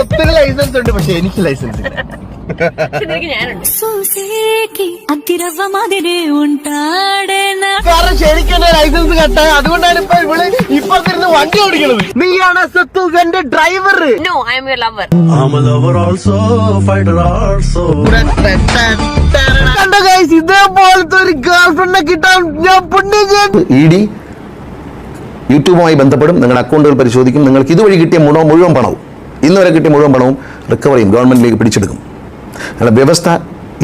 ഒത്തിരി ലൈസൻസ് ഉണ്ട്, പക്ഷെ എനിക്ക് ലൈസൻസ് ഇല്ല. കാരണം ശരിക്കും എന്റെ ലൈസൻസ് കട്ടായ, അതുകൊണ്ടാണ് ഇപ്പൊ ഇവള് ഇപ്പത്തിരുന്ന് വണ്ടി ഓടിക്കുന്നത്. നീയാണ് സത്തു എന്റെ ഡ്രൈവർ. കണ്ടോ ഗൈസ്, ഇതേപോലത്തെ ഒരു ഗേൾഫ്രണ്ടിനെ കിട്ടാൻ ഞാൻ പുണ്യം ചെയ്തു. ഇഡി യൂട്യൂബുമായി ബന്ധപ്പെടും, നിങ്ങളുടെ അക്കൗണ്ടുകൾ പരിശോധിക്കും. നിങ്ങൾക്ക് ഇതുവഴി കിട്ടിയ മുഴുവൻ പണവും, ഇന്നുവരെ കിട്ടിയ മുഴുവൻ പണവും റിക്കവർ ചെയ്യും, ഗവൺമെന്റിലേക്ക് പിടിച്ചെടുക്കും. അങ്ങനെ വ്യവസ്ഥ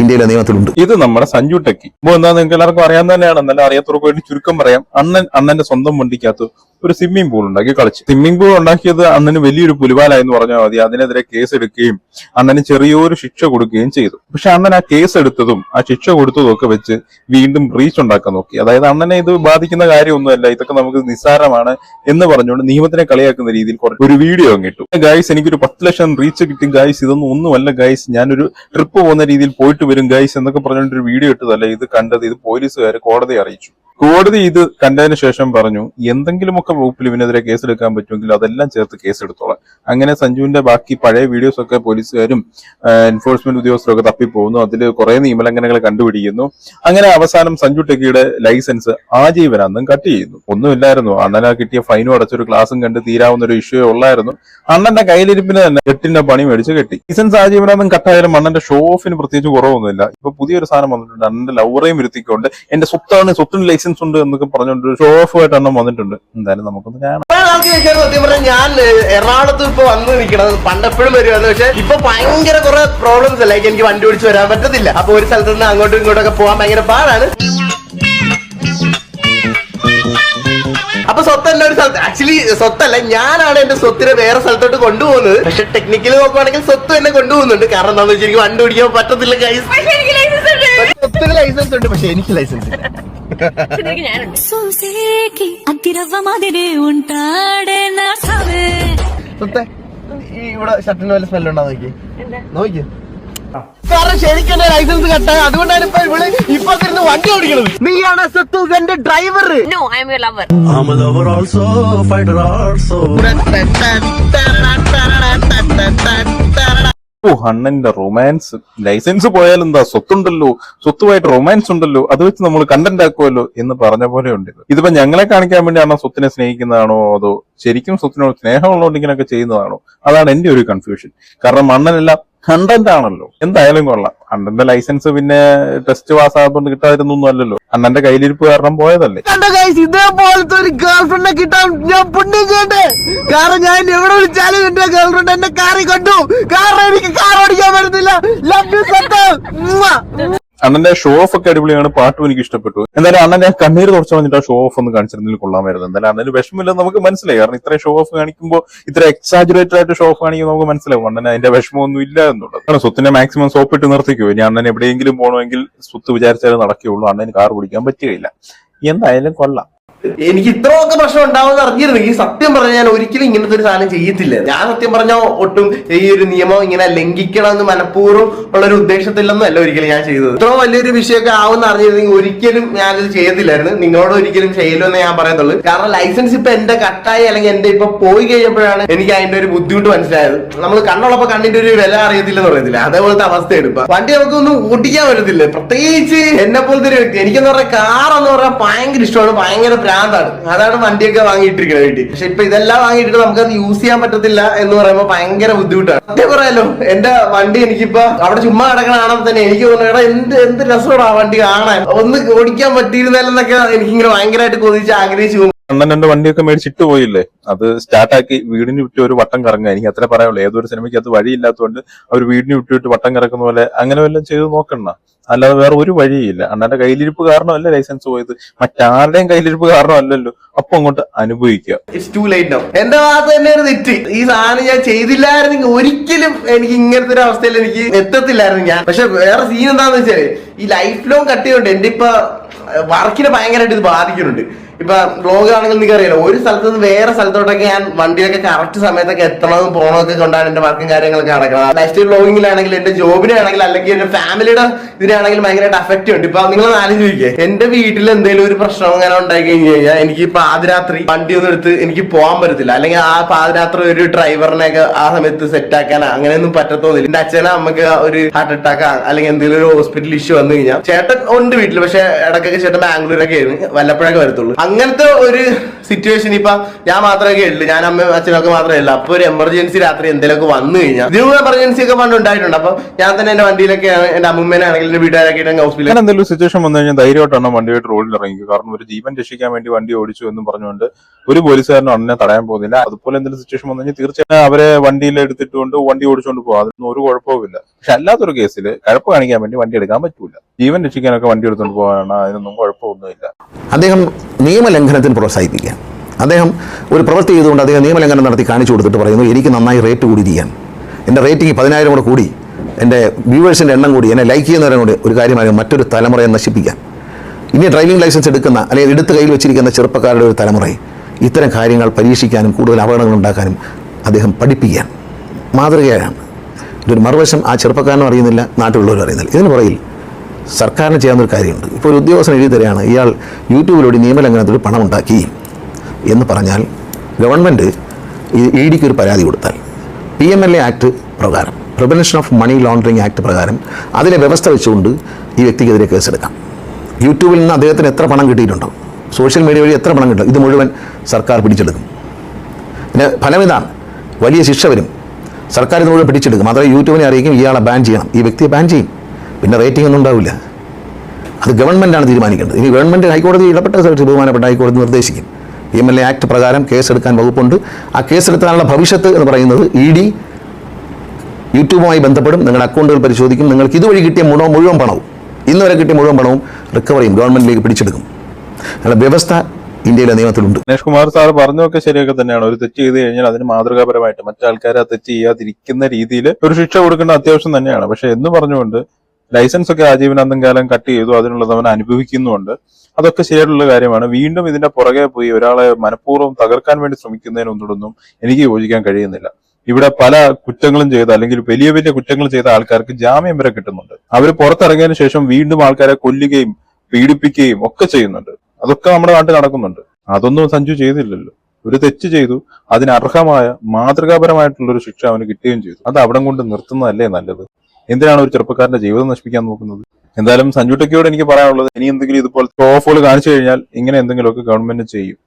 ഇന്ത്യയിലെ നിയമത്തിലുണ്ട്. ഇത് നമ്മുടെ സഞ്ജു ടെക്കി. ഇപ്പൊ എന്താ നിങ്ങൾക്ക് എല്ലാവർക്കും അറിയാൻ തന്നെയാണ്. എന്നാലും അറിയാത്തവർക്ക് വേണ്ടി ചുരുക്കം പറയാം. അണ്ണന്റെ സ്വന്തം വണ്ടിക്കകത്ത് ഒരു സ്വിമ്മിംഗ് പൂൾ ഉണ്ടാക്കി കളിച്ചു. സ്വിമ്മിംഗ് പൂൾ ഉണ്ടാക്കിയത് അണ്ണന് വലിയൊരു പുലിവാലായെന്ന് പറഞ്ഞാൽ മതി. അതിനെതിരെ കേസ് എടുക്കുകയും അണ്ണന് ചെറിയൊരു ശിക്ഷ കൊടുക്കുകയും ചെയ്തു. പക്ഷെ അണ്ണൻ ആ കേസ് എടുത്തതും ആ ശിക്ഷ കൊടുത്തതും ഒക്കെ വെച്ച് വീണ്ടും റീച്ച് ഉണ്ടാക്കാൻ നോക്കി. അതായത് അണ്ണനെ ഇത് ബാധിക്കുന്ന കാര്യമൊന്നുമല്ല, ഇതൊക്കെ നമുക്ക് നിസ്സാരമാണ് എന്ന് പറഞ്ഞുകൊണ്ട് നിയമത്തിനെ കളിയാക്കുന്ന രീതിയിൽ ഒരു വീഡിയോ അങ്ങിട്ടു. ഗൈസ്, എനിക്കൊരു 10 ലക്ഷം റീച്ച് കിട്ടി ഗൈസ്, ഇതൊന്നും ഒന്നുമല്ല ഗൈസ്, ഞാനൊരു ട്രിപ്പ് പോകുന്ന രീതിയിൽ പോയിട്ട് വരും ഗൈസ് എന്നൊക്കെ പറഞ്ഞുകൊണ്ട് ഒരു വീഡിയോ ഇട്ടതല്ല. ഇത് കണ്ടത്, ഇത് പോലീസുകാർ കോടതിയെ അറിയിച്ചു. കോടതി ഇത് കണ്ടതിന് ശേഷം പറഞ്ഞു, എന്തെങ്കിലുമൊക്കെ വകുപ്പിൽ ഇവനെതിരെ കേസെടുക്കാൻ പറ്റുമെങ്കിൽ അതെല്ലാം ചേർത്ത് കേസെടുത്തോളാം. അങ്ങനെ സഞ്ജുവിന്റെ ബാക്കി പഴയ വീഡിയോസ് ഒക്കെ പോലീസുകാരും എൻഫോഴ്സ്മെന്റ് ഉദ്യോഗസ്ഥരൊക്കെ തപ്പിപ്പോകുന്നു. അതിൽ കുറെ നിയമലംഘനങ്ങൾ കണ്ടുപിടിക്കുന്നു. അങ്ങനെ അവസാനം സഞ്ജു ടെക്കിയുടെ ലൈസൻസ് ആജീവനാന്തം കട്ട് ചെയ്യുന്നു. ഒന്നുമില്ലായിരുന്നു, അണ്ണനെ കിട്ടിയ ഫൈനും അടച്ചൊരു ക്ലാസും കണ്ട് തീരാവുന്ന ഒരു ഇഷ്യൂ ഉള്ളായിരുന്നു. അണ്ണന്റെ കയ്യിലിരിപ്പിന് തന്നെ കെട്ടിന്റെ പണി മേടിച്ച് കെട്ടി. ലൈസൻസ് ആജീവനാന്തം കട്ടായാലും അണ്ണന്റെ ഷോ ഓഫിന് പ്രത്യേകിച്ച് കുറവൊന്നുമില്ല. ഇപ്പൊ പുതിയൊരു സാധനം വന്നിട്ടുണ്ട്, അണ്ണന്റെ ലവറേയും വരുത്തിക്കൊണ്ട് എന്റെ സ്വത്തിന് ലൈസൻസ് ഉണ്ട് എന്നൊക്കെ പറഞ്ഞുകൊണ്ട് ഷോ ഓഫ് ആയിട്ട് അണ്ണം വന്നിട്ടുണ്ട്. എന്തായാലും നമുക്കൊന്ന് കാണാം. സത്യം പറഞ്ഞാൽ ഞാൻ എറണാകുളത്ത് ഇപ്പൊ വന്ന് നിൽക്കണത് പണ്ടെപ്പോഴും വരുവാന്ന്, പക്ഷെ ഇപ്പൊ ഭയങ്കര കുറെ പ്രോബ്ലംസ് അല്ല. എനിക്ക് വണ്ടി ഓടിച്ച് വരാൻ പറ്റത്തില്ല. അപ്പൊ ഒരു സ്ഥലത്ത് നിന്ന് അങ്ങോട്ടും ഇങ്ങോട്ടൊക്കെ പോകാൻ ഭയങ്കര പാടാണ്. അപ്പൊ സ്വത്ത് എന്റെ ഒരു സ്ഥലത്ത്, ആക്ച്വലി സ്വത്തല്ല, ഞാനാണ് എന്റെ സ്വത്തിനെ വേറെ സ്ഥലത്തോട്ട് കൊണ്ടുപോകുന്നത്. പക്ഷെ ടെക്നിക്കലി നോക്കുവാണെങ്കിൽ സ്വത്ത് എന്നെ കൊണ്ടുപോകുന്നുണ്ട്. കാരണം എന്താണെന്ന് വെച്ചാൽ എനിക്ക് വണ്ടി ഓടിക്കാൻ പറ്റത്തില്ല ഗൈസ്. ഒത്തിരി ലൈസൻസ് ഉണ്ട്, പക്ഷെ എനിക്ക് ലൈസൻസ് ഇല്ല. ഇവിടെ ഷർട്ടിന് വല്ല സ്മെല്ലുണ്ടോ നോക്കി നോക്കി. കാരണം ശരിക്കും എന്റെ ലൈസൻസ് കട്ടായ, അതുകൊണ്ടാണ് ഇപ്പൊ ഇവള് ഇപ്പത്തിരുന്ന് വണ്ടി ഓടിക്കുന്നത്. നീയാണ് സത്തു എന്റെ ഡ്രൈവർ. അണ്ണന്റെ റൊമാൻസ്, ലൈസൻസ് പോയാൽ എന്താ, സ്വത്തുണ്ടല്ലോ, സ്വത്തുമായിട്ട് റൊമാൻസ് ഉണ്ടല്ലോ, അത് വെച്ച് നമ്മൾ കണ്ടന്റ് ആക്കുമല്ലോ എന്ന് പറഞ്ഞ പോലെ ഉണ്ട്. ഇതിപ്പോ ഞങ്ങളെ കാണിക്കാൻ വേണ്ടി അണ്ണൻ സ്വത്തിനെ സ്നേഹിക്കുന്നതാണോ അതോ ശരിക്കും സ്വത്തിനോട് സ്നേഹമുള്ളതുകൊണ്ട് ഇങ്ങനെയൊക്കെ ചെയ്യുന്നതാണോ? അതാണ് എന്റെ ഒരു കൺഫ്യൂഷൻ. കാരണം അണ്ണനെല്ലാം കണ്ടന്റ് ആണല്ലോ. എന്തായാലും കൊള്ളാം. അണ്ണന്റെ ലൈസൻസ് പിന്നെ ടെസ്റ്റ് പാസ്സാകുമ്പോൾ കിട്ടാതിരുന്നൊന്നും അല്ലല്ലോ, അണ്ണന്റെ കയ്യിലിരിപ്പ് കാരണം പോയതല്ലേ. ഇതേപോലത്തെ ഒരു ഗേൾഫ്രണ്ടിനെ കിട്ടാൻ ഞാൻ പുണ്യം ചെയ്യട്ടെ. കാരണം ഞാൻ എവിടെ വിളിച്ചാലും എന്റെ ഗേൾഫ്രണ്ട് എന്നെ കാറിൽ കണ്ടു. കാരണം എനിക്ക് കാർ ഓടിക്കാൻ പറ്റുന്നില്ല. ലവ് യു സത്തു. അണ്ണന്റെ ഷോ ഓഫ് ഒക്കെ അടിപൊളിയാണ്, പാട്ടും എനിക്ക് ഇഷ്ടപ്പെട്ടു. എന്തായാലും അണ്ണന്റെ കണ്ണീര് തുടച്ചു വന്നിട്ട് ആ ഷോ ഓഫ് ഒന്ന് കാണിച്ചിരുന്നതിൽ കൊള്ളാമായിരുന്നു. എന്തായാലും അണ്ണന് വിഷമില്ലെന്ന് നമുക്ക് മനസ്സിലായി. കാരണം ഇത്രയും ഷോ ഓഫ് കാണിക്കുമ്പോൾ, ഇത്ര എക്സാജുറേറ്റഡ് ആയിട്ട് ഷോ ഓഫ് കാണിക്കുമ്പോൾ നമുക്ക് മനസ്സിലാവും അണ്ണന് അതിന്റെ വിഷമമൊന്നും ഇല്ല എന്നുള്ളത്. കാരണം സ്വത്തിനെ മാക്സിമം സോപ്പിട്ട് നിർത്തിക്കോ. ഇനി അണ്ണൻ എവിടെയെങ്കിലും പോകണമെങ്കിൽ സ്വത്ത് വിചാരിച്ചാലും നടക്കുകയുള്ളൂ. അണ്ണന് കാർ പിടിക്കാൻ പറ്റുകയില്ല. എന്തായാലും കൊള്ളാം. എനിക്ക് ഇത്രയൊക്കെ പ്രശ്നം ഉണ്ടാവുമെന്ന് അറിഞ്ഞിരുന്നെങ്കിൽ സത്യം പറഞ്ഞാൽ ഞാൻ ഒരിക്കലും ഇങ്ങനത്തെ ഒരു സാധനം ചെയ്യത്തില്ല. ഞാൻ സത്യം പറഞ്ഞാൽ ഒട്ടും ഈ ഒരു നിയമം ഇങ്ങനെ ലംഘിക്കണം എന്ന് മനഃപൂർവ്വം ഉള്ളൊരു ഉദ്ദേശത്തിലൊന്നും അല്ല ഒരിക്കലും ഞാൻ ചെയ്തത്. ഇത്ര വലിയൊരു വിഷയമൊക്കെ ആവുമെന്ന് അറിഞ്ഞിരുന്നെങ്കിൽ ഒരിക്കലും ഞാനിത് ചെയ്യത്തില്ലായിരുന്നു. നിങ്ങളോട് ഒരിക്കലും ചെയ്യലെന്ന് ഞാൻ പറയത്തുള്ളൂ. കാരണം ലൈസൻസ് ഇപ്പൊ എന്റെ കട്ടായി അല്ലെങ്കിൽ എന്റെ ഇപ്പൊ പോയി കഴിഞ്ഞപ്പോഴാണ് എനിക്ക് അതിന്റെ ഒരു ബുദ്ധിമുട്ട് മനസ്സിലായത്. നമ്മൾ കണ്ണുള്ളപ്പോ കണ്ണിന്റെ ഒരു വില അറിയത്തില്ലെന്ന് പറയത്തില്ല, അതേപോലത്തെ അവസ്ഥ എടുക്കുക. വണ്ടി നമുക്കൊന്നും ഓടിക്കാൻ പറ്റത്തില്ല, പ്രത്യേകിച്ച് എന്നെ പോലത്തെ ഒരു വ്യക്തി. എനിക്കെന്ന് പറഞ്ഞാൽ കാറെന്ന് പറഞ്ഞാൽ ഭയങ്കര ഇഷ്ടമാണ്, ഭയങ്കര ഭ്രാന്താണ്. അതാണ് വണ്ടിയൊക്കെ വാങ്ങിയിട്ടിരിക്കുന്നത് വീട്ടിൽ. പക്ഷെ ഇപ്പൊ ഇതെല്ലാം വാങ്ങിയിട്ട് നമുക്കത് യൂസ് ചെയ്യാൻ പറ്റത്തില്ല എന്ന് പറയുമ്പോൾ ഭയങ്കര ബുദ്ധിമുട്ടാണ്. സത്യം പറയാലോ, എന്റെ വണ്ടി എനിക്കിപ്പോ അവിടെ ചുമ്മാ കിടക്കണ കാണാൻ തന്നെ എനിക്ക് തോന്നുന്നു, എന്ത് രസമാണ് ആ വണ്ടി കാണാൻ, ഒന്ന് ഓടിക്കാൻ പറ്റിയിരുന്നല്ലെന്നൊക്കെ എനിക്കിങ്ങനെ ഭയങ്കരമായിട്ട് കൊതിച്ച് ആഗ്രഹിച്ചു. അണ്ണൻ എന്റെ വണ്ടിയൊക്കെ മേടിച്ചിട്ട് പോയില്ലേ, അത് സ്റ്റാർട്ടാക്കി വീടിന് വിട്ട് ഒരു വട്ടം കറങ്ങുക. എനിക്ക് അത്ര പറയാനുള്ളൂ. ഏതൊരു സിനിമയ്ക്ക് അത് വഴിയില്ലാത്തതുകൊണ്ട് അവർ വീടിന് വിട്ടിട്ട് വട്ടം കറക്കുന്ന പോലെ അങ്ങനെ വല്ലതും ചെയ്ത് നോക്കണ്ട. അല്ലാതെ വേറെ ഒരു വഴിയില്ല. അണ്ണന്റെ കയ്യിലിരിപ്പ് കാരണമല്ല ലൈസൻസ് പോയത്, മറ്റാരുടെയും കയ്യിലിരിപ്പ് കാരണമല്ലല്ലോ. അപ്പൊ അങ്ങോട്ട് അനുഭവിക്കുക. It's to late now. എന്റെ ഭാഗത്ത് തന്നെ ഒരു തെറ്റ്. ഈ സാധനം ഞാൻ ചെയ്തില്ലായിരുന്നെങ്കിൽ ഒരിക്കലും എനിക്ക് ഇങ്ങനത്തെ ഒരു അവസ്ഥയിൽ എനിക്ക് എത്തത്തില്ലായിരുന്നു ഞാൻ. പക്ഷെ വേറെ സീൻ എന്താന്ന് വെച്ചാല്, ഈ ലൈഫ് ലോങ് കട്ട് ചെയ്യുന്നുണ്ട്. എന്റെ ഇപ്പൊ വർക്കിനെ ഭയങ്കരമായിട്ട് ഇത് ബാധിക്കുന്നുണ്ട്. ഇപ്പൊ ബ്ലോഗ് ആണെങ്കിൽ നിങ്ങൾക്ക് അറിയാലോ, ഒരു സ്ഥലത്ത് നിന്ന് വേറെ സ്ഥലത്തോട്ടൊക്കെ ഞാൻ വണ്ടിയിലൊക്കെ കറക്റ്റ് സമയത്തൊക്കെ എത്തണതും പോകണമൊക്കെ കൊണ്ടാണ് എന്റെ വർക്കും കാര്യങ്ങളൊക്കെ നടക്കുന്നത്. ലൈഫ് സ്റ്റൈൽ ബ്ലോഗിങ്ങിലാണെങ്കിൽ എന്റെ ജോബിനാണെങ്കിൽ അല്ലെങ്കിൽ എന്റെ ഫാമിലിയുടെ ഇതിനാണെങ്കിൽ ഭയങ്കരമായിട്ട് അഫക്റ്റ് ഉണ്ട്. ഇപ്പൊ നിങ്ങൾ ആലോചിക്കുക, എന്റെ വീട്ടിൽ എന്തെങ്കിലും ഒരു പ്രശ്നം അങ്ങനെ ഉണ്ടായി കഴിഞ്ഞു കഴിഞ്ഞാൽ എനിക്ക് പാതിരാത്രി വണ്ടി ഒന്നും എടുത്ത് എനിക്ക് പോകാൻ പറ്റത്തില്ല. അല്ലെങ്കിൽ ആ പാതിരാത്രി ഒരു ഡ്രൈവറിനെയൊക്കെ ആ സമയത്ത് സെറ്റ് ആക്കാനോ അങ്ങനെയൊന്നും പറ്റത്തോന്നില്ല. എന്റെ അച്ഛനെ അമ്മക്ക് ഒരു ഹാർട്ട് അറ്റാക്ക് അല്ലെങ്കിൽ എന്തെങ്കിലും ഒരു ഹോസ്പിറ്റൽ ഇഷ്യൂ വന്നു കഴിഞ്ഞാൽ ചേട്ടൻ ഉണ്ട് വീട്ടിൽ, പക്ഷെ ഇടയ്ക്കൊക്കെ ചേട്ടൻ ബാംഗ്ലൂരൊക്കെ ആയിരുന്നു, വല്ലപ്പോഴൊക്കെ വരത്തുള്ളൂ. അങ്ങനത്തെ ഒരു സിറ്റുവേഷൻ ഇപ്പൊ ഞാൻ മാത്രമേ ഉള്ളൂ, ഞാൻ അമ്മയും അച്ഛനൊക്കെ മാത്രമേ ഉള്ളൂ. അപ്പൊ ഒരു എമർജൻസി രാത്രി എന്തെങ്കിലുമൊക്കെ വന്നു കഴിഞ്ഞാൽ, ഇതിനും എമർജൻസി ഒക്കെ പണ്ട് ഉണ്ടായിട്ടുണ്ട്. അപ്പൊ ഞാൻ തന്നെ എന്റെ വണ്ടിയിലൊക്കെ എന്റെ അമ്മൂമ്മേനാണെങ്കിൽ എന്റെ വീട്ടുകാരൊക്കെ ഹോസ്പിറ്റലിൽ എന്തെങ്കിലും സിറ്റുവേഷൻ വന്നു കഴിഞ്ഞാൽ ധൈര്യമായിട്ടാണ് വണ്ടിയായിട്ട് റോഡിൽ ഇറങ്ങിക്കുക. കാരണം ഒരു ജീവൻ രക്ഷിക്കാൻ വേണ്ടി വണ്ടി ഓടിച്ചു എന്നും പറഞ്ഞുകൊണ്ട് ഒരു പോലീസുകാരനും അണ്ണനെ തടയാൻ പോകുന്നില്ല. അതുപോലെ എന്തെങ്കിലും സിറ്റുവേഷൻ വന്നു കഴിഞ്ഞാൽ തീർച്ചയായും അവരെ വണ്ടിയിൽ എടുത്തിട്ടുകൊണ്ട് വണ്ടി ഓടിച്ചുകൊണ്ട് പോകും, അതൊന്നും ഒരു കുഴപ്പവുമില്ല. പക്ഷെ അല്ലാത്തൊരു കേസിൽ കഴപ്പ് കാണിക്കാൻ വേണ്ടി വണ്ടി എടുക്കാൻ പറ്റൂല. ജീവൻ രക്ഷിക്കാനൊക്കെ വണ്ടി എടുത്തുകൊണ്ട് പോകാനാണ്, അതിനൊന്നും കുഴപ്പമൊന്നുമില്ല. അദ്ദേഹം നിയമലംഘനത്തിന് പ്രോത്സാഹിപ്പിക്കാൻ, അദ്ദേഹം ഒരു പ്രവൃത്തി ചെയ്തുകൊണ്ട് അദ്ദേഹം നിയമലംഘനം നടത്തി കാണിച്ചു കൊടുത്തിട്ട് പറയുന്നു എനിക്ക് നന്നായി റേറ്റ് കൂടിയിരിക്കാൻ, എൻ്റെ റേറ്റിംഗ് 10,000 കൂടെ കൂടി, എൻ്റെ വ്യൂവേഴ്സിൻ്റെ എണ്ണം കൂടി, എന്നെ ലൈക്ക് ചെയ്യുന്നവരെ കൂടി ഒരു കാര്യമായി മറ്റൊരു തലമുറയെ നശിപ്പിക്കാൻ. ഇനി ഡ്രൈവിംഗ് ലൈസൻസ് എടുക്കുന്ന അല്ലെങ്കിൽ എടുത്ത് കയ്യിൽ വെച്ചിരിക്കുന്ന ചെറുപ്പക്കാരുടെ ഒരു തലമുറയെ ഇത്തരം കാര്യങ്ങൾ പരീക്ഷിക്കാനും കൂടുതൽ അപകടങ്ങൾ ഉണ്ടാക്കാനും അദ്ദേഹം പഠിപ്പിക്കാൻ മാതൃകയാണ്. ഇതൊരു മറുവശം ആ ചെറുപ്പക്കാരനും അറിയുന്നില്ല, നാട്ടിലുള്ളവരും അറിയുന്നില്ല. ഇതിന് പുറകിൽ സർക്കാരിന് ചെയ്യാവുന്നൊരു കാര്യമുണ്ട്. ഇപ്പോൾ ഒരു ഉദ്യോഗസ്ഥൻ എഴുതി തരികയാണ്, ഇയാൾ യൂട്യൂബിലൂടെ നിയമലംഘനത്തിൽ പണം ഉണ്ടാക്കി എന്ന് പറഞ്ഞാൽ ഗവൺമെൻറ് ED ഒരു പരാതി കൊടുത്താൽ PMLA ആക്ട് പ്രകാരം, prevention of money laundering act പ്രകാരം അതിലെ വ്യവസ്ഥ വെച്ചുകൊണ്ട് ഈ വ്യക്തിക്കെതിരെ കേസെടുക്കാം. യൂട്യൂബിൽ നിന്ന് അദ്ദേഹത്തിന് എത്ര പണം കിട്ടിയിട്ടുണ്ടോ, സോഷ്യൽ മീഡിയ വഴി എത്ര പണം കിട്ടും, ഇത് മുഴുവൻ സർക്കാർ പിടിച്ചെടുക്കും. പിന്നെ ഫലം ഇതാണ്, വലിയ ശിക്ഷ വരും, സർക്കാർ ഇത് മുഴുവൻ പിടിച്ചെടുക്കും. മാത്രമേ യൂട്യൂബിനെ അറിയിക്കും ഇയാളെ ബാൻ ചെയ്യണം, ഈ വ്യക്തിയെ ബാൻ ചെയ്യും. പിന്നെ റേറ്റിംഗ് ഒന്നും ഉണ്ടാവില്ല. അത് ഗവൺമെൻറ്റാണ് തീരുമാനിക്കേണ്ടത്. ഇനി ഗവൺമെൻറ് ഹൈക്കോടതി ഇടപെട്ട ബഹുമാനപ്പെട്ട ഹൈക്കോടതി നിർദ്ദേശിക്കും. PMLA ആക്ട് പ്രകാരം കേസെടുക്കാൻ വകുപ്പുണ്ട്. ആ കേസെടുത്താനുള്ള ഭവിഷ്യത്ത് എന്ന് പറയുന്നത് ED യൂട്യൂബുമായി ബന്ധപ്പെടും, നിങ്ങളുടെ അക്കൗണ്ടുകൾ പരിശോധിക്കും, നിങ്ങൾക്ക് ഇതുവഴി കിട്ടിയ മുഴുവൻ പണവും, ഇന്നുവരെ കിട്ടിയ മുഴുവൻ പണവും റിക്കവർ ചെയ്യും, ഗവൺമെൻറ്റിലേക്ക് പിടിച്ചെടുക്കും. അതിനുള്ള വ്യവസ്ഥ ഇന്ത്യയിലെ നിയമത്തിലുണ്ട്. ഗണേഷ് കുമാർ സാർ പറഞ്ഞൊക്കെ ശരിയൊക്കെ തന്നെയാണ്. ഒരു തെറ്റ് ചെയ്ത് കഴിഞ്ഞാൽ അതിന് മാതൃകാപരമായിട്ട് മറ്റാൾക്കാർ ആ തെറ്റ് ചെയ്യാതിരിക്കുന്ന രീതിയിൽ ഒരു ശിക്ഷ കൊടുക്കേണ്ട അത്യാവശ്യം തന്നെയാണ്. പക്ഷെ എന്ന് പറഞ്ഞുകൊണ്ട് ലൈസൻസ് ഒക്കെ ആജീവനാന്തം കാലം കട്ട് ചെയ്തു, അതിനുള്ളത് അവൻ അനുഭവിക്കുന്നുണ്ട്, അതൊക്കെ ശരിയായിട്ടുള്ള കാര്യമാണ്. വീണ്ടും ഇതിന്റെ പുറകെ പോയി ഒരാളെ മനഃപൂർവ്വം തകർക്കാൻ വേണ്ടി ശ്രമിക്കുന്നതിനൊന്നും എനിക്ക് യോജിക്കാൻ കഴിയുന്നില്ല. ഇവിടെ പല കുറ്റങ്ങളും ചെയ്ത അല്ലെങ്കിൽ വലിയ വലിയ കുറ്റങ്ങൾ ചെയ്ത ആൾക്കാർക്ക് ജാമ്യം വരെ കിട്ടുന്നുണ്ട്. അവർ പുറത്തിറങ്ങിയതിനു ശേഷം വീണ്ടും ആൾക്കാരെ കൊല്ലുകയും പീഡിപ്പിക്കുകയും ഒക്കെ ചെയ്യുന്നുണ്ട്. അതൊക്കെ നമ്മുടെ നാട്ടിൽ നടക്കുന്നുണ്ട്. അതൊന്നും സഞ്ജു ചെയ്തില്ലല്ലോ. ഒരു തെറ്റ് ചെയ്തു, അതിന് അർഹമായ മാതൃകാപരമായിട്ടുള്ള ഒരു ശിക്ഷ അവന് കിട്ടുകയും ചെയ്തു. അത് അവിടെ കൊണ്ട് നിർത്തുന്നതല്ലേ നല്ലത്? എന്തിനാണ് ഒരു ചെറുപ്പക്കാരന്റെ ജീവിതം നശിപ്പിക്കാൻ നോക്കുന്നത്? എന്തായാലും സഞ്ജു ടെക്കിയോട് എനിക്ക് പറയാനുള്ളത്, ഇനി എന്തെങ്കിലും ഇതുപോലത്തെ ഓഫുകൾ കാണിച്ചു കഴിഞ്ഞാൽ ഇങ്ങനെ എന്തെങ്കിലുമൊക്കെ ഗവൺമെന്റ് ചെയ്യും.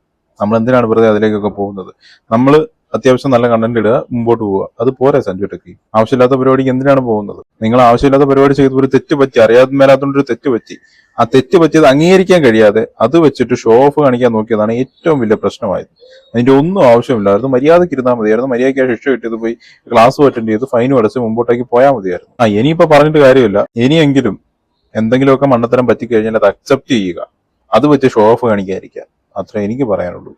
നമ്മൾ എന്തിനാണ് വെറുതെ അതിലേക്കൊക്കെ പോകുന്നത്? നമ്മൾ അത്യാവശ്യം നല്ല കണ്ടന്റ് ഇടുക, മുമ്പോട്ട് പോവുക, അത് പോരെ സഞ്ജു ടെക്കി. ആവശ്യമില്ലാത്ത പരിപാടിക്ക് എന്തിനാണ് പോകുന്നത്? നിങ്ങൾ ആവശ്യമില്ലാത്ത പരിപാടി ചെയ്ത് ഒരു തെറ്റ് പറ്റി, അറിയാതെ മേലാത്തോണ്ടൊരു തെറ്റ് പറ്റി, ആ തെറ്റ് പറ്റിയത് അംഗീകരിക്കാൻ കഴിയാതെ അത് വെച്ചിട്ട് ഷോ ഓഫ് കാണിക്കാൻ നോക്കിയതാണ് ഏറ്റവും വലിയ പ്രശ്നമായത്. അതിന്റെ ഒന്നും ആവശ്യമില്ലായിരുന്നു. മര്യാദയ്ക്ക് ഇരുന്നാൽ മതിയായിരുന്നു. മര്യാദയ്ക്ക് ശിക്ഷ കിട്ടിയത് പോയി ക്ലാസ് അറ്റൻഡ് ചെയ്ത് ഫൈനും അടച്ച് മുമ്പോട്ടേക്ക് പോയാൽ മതിയായിരുന്നു. ഇനിയിപ്പോ പറഞ്ഞിട്ട് കാര്യമില്ല. ഇനിയെങ്കിലും എന്തെങ്കിലുമൊക്കെ മണ്ടത്തരം പറ്റിക്കഴിഞ്ഞാൽ അത് അക്സെപ്റ്റ് ചെയ്യുക, അത് വെച്ച് ഷോ ഓഫ് കാണിക്കാതിരിക്കുക. അത്രേ എനിക്ക് പറയാനുള്ളൂ.